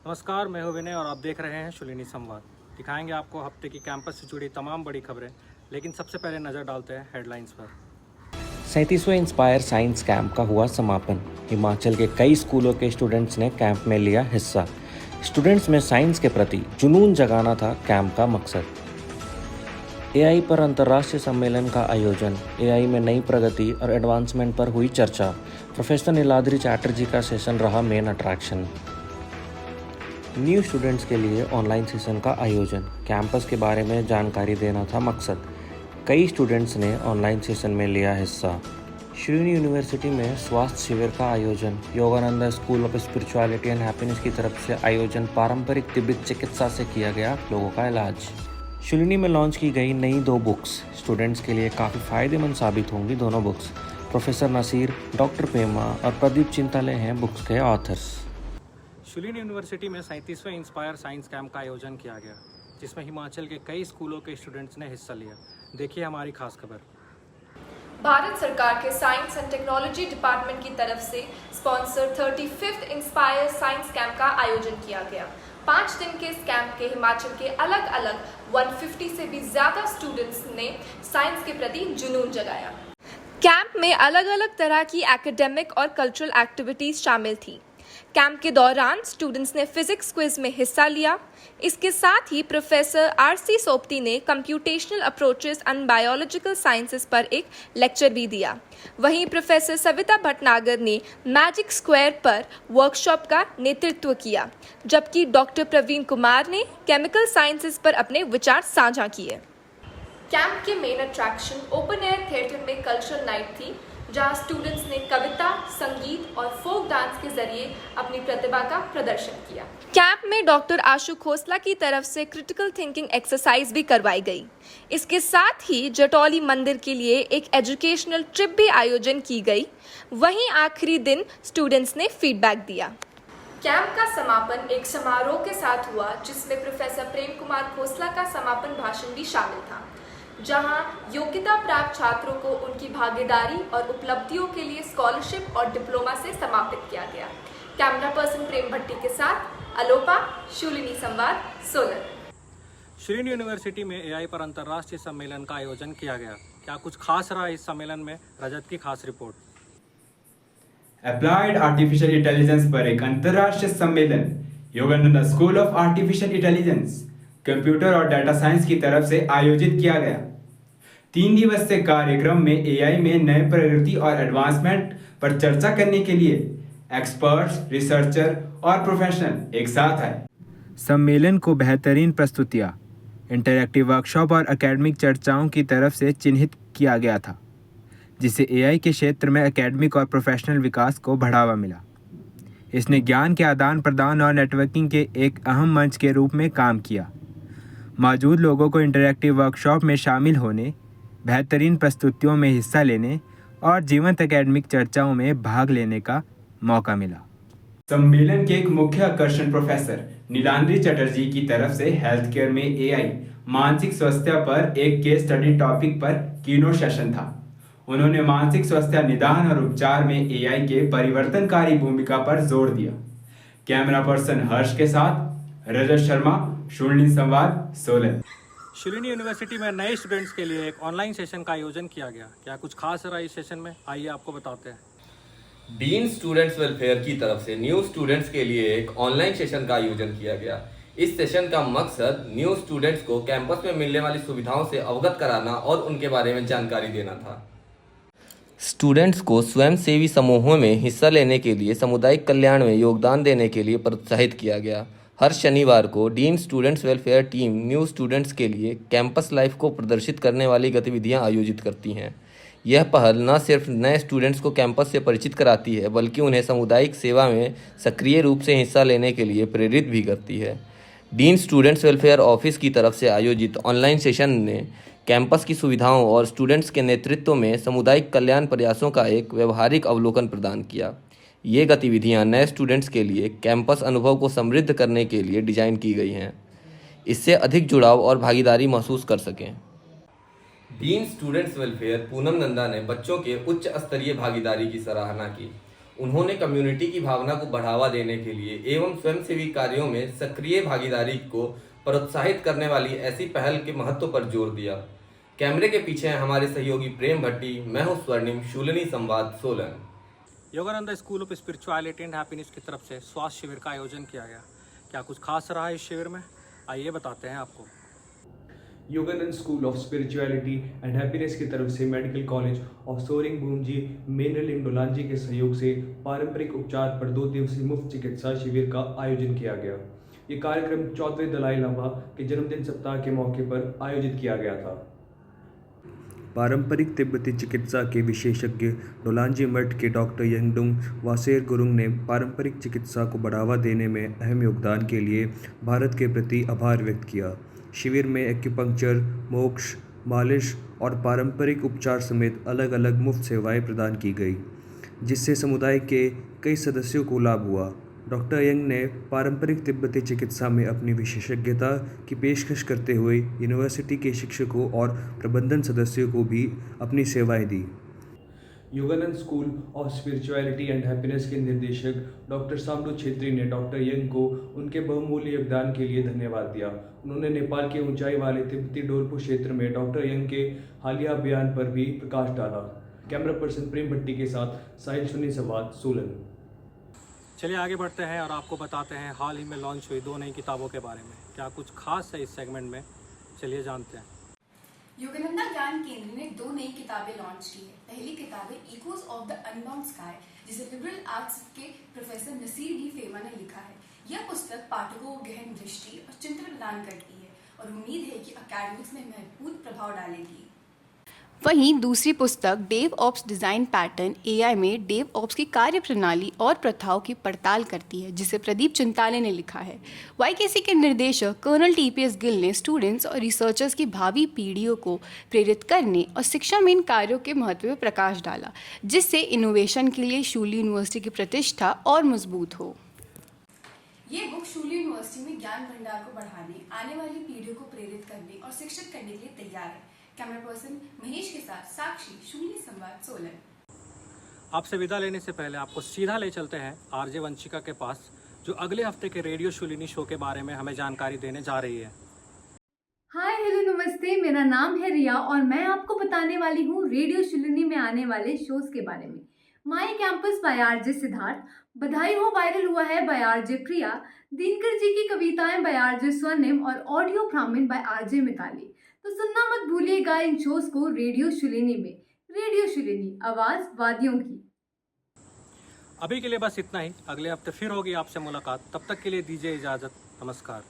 नमस्कार, मैं हूं विनय और आप देख रहे हैं शुलिनी संवाद। दिखाएंगे आपको हफ्ते की कैंपस से जुड़ी तमाम बड़ी खबरें, लेकिन सबसे पहले नज़र डालते हैं हेडलाइंस पर। 37वें इंस्पायर साइंस कैंप का हुआ समापन। हिमाचल के कई स्कूलों के स्टूडेंट्स ने कैंप में लिया हिस्सा। स्टूडेंट्स में साइंस के प्रति जुनून जगाना था कैंप का मकसद। एआई पर अंतर्राष्ट्रीय सम्मेलन का आयोजन। एआई में नई प्रगति और एडवांसमेंट पर हुई चर्चा। प्रोफेसर नीलाद्री चैटर्जी का सेशन रहा मेन अट्रैक्शन। न्यू स्टूडेंट्स के लिए ऑनलाइन सेशन का आयोजन। कैंपस के बारे में जानकारी देना था मकसद। कई स्टूडेंट्स ने ऑनलाइन सेशन में लिया हिस्सा। श्रीनी यूनिवर्सिटी में स्वास्थ्य शिविर का आयोजन। Yogananda school of spirituality and happiness की तरफ से आयोजन। पारंपरिक तिब्बत चिकित्सा से किया गया लोगों का इलाज। शुलिनी में लॉन्च की गई नई 2 बुक्स। स्टूडेंट्स के लिए काफ़ी फ़ायदेमंद साबित होंगी दोनों books. Professor Naseer, doctor Pema और प्रदीप चिंताले हैं बुक्स के ऑथर्स। शुलिनी यूनिवर्सिटी में 37वें इंस्पायर साइंस कैंप का आयोजन किया गया, जिसमें हिमाचल के कई स्कूलों के स्टूडेंट्स ने हिस्सा लिया। देखिए हमारी खास खबर। भारत सरकार के साइंस एंड टेक्नोलॉजी डिपार्टमेंट की तरफ से sponsor 35th inspire science camp का आयोजन किया गया। 5 दिन के इस कैंप के हिमाचल के अलग अलग 150 से भी ज्यादा स्टूडेंट्स ने साइंस के प्रति जुनून जगाया। कैंप में अलग अलग तरह की एकेडमिक और कल्चरल एक्टिविटीज शामिल थी। कैंप के दौरान स्टूडेंट्स ने फिजिक्स क्विज में हिस्सा लिया। इसके साथ ही प्रोफेसर आरसी सोपती ने computational approaches and biological sciences पर एक लेक्चर भी दिया। वहीं प्रोफेसर सविता भटनागर ने मैजिक स्क्वायर पर वर्कशॉप का नेतृत्व किया, जबकि डॉक्टर प्रवीण कुमार ने केमिकल साइंसेस पर अपने विचार साझा किए। कैंप के main attraction open air theatre में कल्चरल नाइट थी, जहां स्टूडेंट्स ने कविता, संगीत और फोक डांस के जरिए अपनी प्रतिभा का प्रदर्शन किया। कैंप में डॉक्टर आशु खोसला की तरफ से क्रिटिकल थिंकिंग एक्सरसाइज भी करवाई गई। इसके साथ ही जटौली मंदिर के लिए एक एजुकेशनल ट्रिप भी आयोजन की गई। वहीं आखिरी दिन स्टूडेंट्स ने फीडबैक दिया। कैंप का समापन एक समारोह के साथ हुआ, जिसमें प्रोफेसर प्रेम कुमार खोसला का समापन भाषण भी शामिल था, जहां योग्यता प्राप्त छात्रों को उनकी भागीदारी और उपलब्धियों के लिए स्कॉलरशिप और डिप्लोमा से समापित किया गया। कैमरा पर्सन प्रेम भट्टी के साथ अलोपा, शुलिनी संवाद, सोलन। शुलिनी यूनिवर्सिटी में एआई पर अंतर्राष्ट्रीय सम्मेलन का आयोजन किया गया। क्या कुछ खास रहा इस सम्मेलन में? रजत की खास रिपोर्ट। अप्लाइड आर्टिफिशियल इंटेलिजेंस पर एक अंतर्राष्ट्रीय सम्मेलन Yogananda school of artificial intelligence, computer और डाटा साइंस की तरफ से आयोजित किया गया। 3 दिवसीय कार्यक्रम में एआई में नए प्रगति और एडवांसमेंट पर चर्चा करने के लिए एक्सपर्ट्स, रिसर्चर और प्रोफेशनल एक साथ आए। सम्मेलन को बेहतरीन प्रस्तुतियाँ, इंटरैक्टिव वर्कशॉप और एकेडमिक चर्चाओं की तरफ से चिन्हित किया गया था, जिससे एआई के क्षेत्र में एकेडमिक और प्रोफेशनल विकास को बढ़ावा मिला। इसने ज्ञान के आदान प्रदान और नेटवर्किंग के एक अहम मंच के रूप में काम किया। मौजूद लोगों को इंटरैक्टिव वर्कशॉप में शामिल होने, बेहतरीन प्रस्तुतियों में हिस्सा लेने और जीवंत एकेडमिक चर्चाओं में भाग लेने का मौका मिला। सम्मेलन के एक मुख्य आकर्षण प्रोफेसर नीलाद्री चैटर्जी की तरफ से हेल्थ केयर में एआई मानसिक स्वास्थ्य पर एक केस स्टडी टॉपिक पर कीनोट सेशन था। उन्होंने मानसिक स्वास्थ्य निदान और उपचार में एआई के परिवर्तनकारी भूमिका पर जोर दिया। कैमरा पर्सन हर्ष के साथ रजत शर्मा, शुलिनी संवाद, सोलन। शुलिनी यूनिवर्सिटी में नए स्टूडेंट्स के लिए एक ऑनलाइन सेशन का आयोजन किया गया। क्या कुछ खास रहा इस सेशन में? आइए आपको बताते हैं। डीन स्टूडेंट्स वेलफेयर की तरफ से न्यू स्टूडेंट्स के लिए एक ऑनलाइन सेशन का आयोजन किया गया। इस सेशन का मकसद न्यू स्टूडेंट्स को कैंपस में मिलने वाली सुविधाओं से अवगत कराना और उनके बारे में जानकारी देना था। स्टूडेंट्स को स्वयंसेवी समूहों में हिस्सा लेने के लिए, सामुदायिक कल्याण में योगदान देने के लिए प्रोत्साहित किया गया। हर शनिवार को dean students welfare team new students के लिए कैंपस लाइफ को प्रदर्शित करने वाली गतिविधियां आयोजित करती हैं। यह पहल न सिर्फ नए स्टूडेंट्स को कैंपस से परिचित कराती है, बल्कि उन्हें सामुदायिक सेवा में सक्रिय रूप से हिस्सा लेने के लिए प्रेरित भी करती है। डीन स्टूडेंट्स वेलफेयर ऑफिस की तरफ से आयोजित ऑनलाइन सेशन ने कैंपस की सुविधाओं और स्टूडेंट्स के नेतृत्व में सामुदायिक कल्याण प्रयासों का एक व्यवहारिक अवलोकन प्रदान किया। ये गतिविधियां नए स्टूडेंट्स के लिए कैंपस अनुभव को समृद्ध करने के लिए डिजाइन की गई हैं, इससे अधिक जुड़ाव और भागीदारी महसूस कर सकें। Dean students welfare Poonam Nanda ने बच्चों के उच्च स्तरीय भागीदारी की सराहना की। उन्होंने कम्युनिटी की भावना को बढ़ावा देने के लिए एवं स्वयंसेवी कार्यों में सक्रिय भागीदारी को प्रोत्साहित करने वाली ऐसी पहल के महत्व पर जोर दिया। कैमरे के पीछे हैं हमारे सहयोगी प्रेम भट्टी, मैं हूं स्वर्णिम, शूलिनी संवाद Solan. Yogananda school of spirituality and happiness की तरफ से स्वास्थ्य शिविर का आयोजन किया गया। क्या कुछ खास रहा है इस शिविर में, आइए बताते हैं आपको। Yogananda school of spirituality and happiness की तरफ से मेडिकल कॉलेज और सोरिंग बूंजी मेनलिंग डोलांजी के सहयोग से पारंपरिक उपचार पर 2 दिवसीय मुफ्त चिकित्सा शिविर का आयोजन किया गया। ये कार्यक्रम 14वें दलाई लामा के जन्मदिन सप्ताह के मौके पर आयोजित किया गया था। पारंपरिक तिब्बती चिकित्सा के विशेषज्ञ डोलांजी मठ के डॉक्टर यंगडुंग वासेर गुरुंग ने पारंपरिक चिकित्सा को बढ़ावा देने में अहम योगदान के लिए भारत के प्रति आभार व्यक्त किया। शिविर में एक्यूपंक्चर, मोक्ष, मालिश और पारंपरिक उपचार समेत अलग अलग मुफ्त सेवाएं प्रदान की गई, जिससे समुदाय के कई सदस्यों को लाभ हुआ। डॉक्टर यंग ने पारंपरिक तिब्बती चिकित्सा में अपनी विशेषज्ञता की पेशकश करते हुए यूनिवर्सिटी के शिक्षकों और प्रबंधन सदस्यों को भी अपनी सेवाएं दी। Yogananda school of spirituality and happiness के निर्देशक डॉक्टर सामडू छेत्री ने डॉक्टर यंग को उनके बहुमूल्य योगदान के लिए धन्यवाद दिया। उन्होंने नेपाल के ऊंचाई वाले तिब्बती डोरपु क्षेत्र में डॉक्टर यंग के हालिया अभियान पर भी प्रकाश डाला। कैमरा पर्सन प्रेम भट्टी के साथ साहिल सुनी संवाद सोलन। चलिए आगे बढ़ते हैं और आपको बताते हैं हाल ही में लॉन्च हुई 2 नई किताबों के बारे में। क्या कुछ खास है इस सेगमेंट में, चलिए जानते हैं। योगानंदा ज्ञान केंद्र ने 2 नई किताबें लॉन्च की है। पहली किताब है echoes of the unbound sky, जिसे लिबरल आर्ट्स के प्रोफेसर नसीर डी फेमा ने लिखा है। यह पुस्तक पाठकों को गहन दृष्टि और चिंतन प्रदान करती है और उम्मीद है कि एकेडमिक्स में महत्वपूर्ण प्रभाव डालेगी। वहीं दूसरी पुस्तक DevOps design pattern AI में डेव ऑप्स की कार्यप्रणाली और प्रथाओं की पड़ताल करती है, जिसे प्रदीप चिंताले ने लिखा है। वाईकेसी के निर्देशक कर्नल टीपीएस गिल ने स्टूडेंट्स और रिसर्चर्स की भावी पीढ़ियों को प्रेरित करने और शिक्षा में इन कार्यों के महत्व पर प्रकाश डाला, जिससे इनोवेशन के लिए शूली यूनिवर्सिटी की प्रतिष्ठा और मजबूत हो। ये बुक शूली यूनिवर्सिटी में ज्ञान भंडार को बढ़ाने, आने वाली पीढ़ियों को प्रेरित करने और शिक्षित करने के लिए तैयार है। कैमरा पर्सन महेश के साथ साक्षी, शूली संवाद सोलन। आपसे विदा लेने से पहले आपको सीधा ले चलते हैं आरजे वंशिका के पास, जो अगले हफ्ते के रेडियो शूलिनी शो के बारे में हमें जानकारी देने जा रही है। हाय हेलो नमस्ते, मेरा नाम है रिया और मैं आपको बताने वाली हूँ रेडियो शूलिनी में आने वाले शोज के बारे में। माई कैंपस बाय आरजे सिद्धार्थ, बधाई हो वायरल हुआ है बाय आरजे प्रिया, दिनकर जी की कविताएं बाय आरजे स्वर्णिम और ऑडियो ब्राह्मण बाय आरजे मिताली। तो सुनना मत भूलिएगा इन शोज को रेडियो शूलिनी में। रेडियो शूलिनी, आवाज वादियों की। अभी के लिए बस इतना ही। अगले हफ्ते फिर होगी आपसे मुलाकात, तब तक के लिए दीजिए इजाजत। नमस्कार।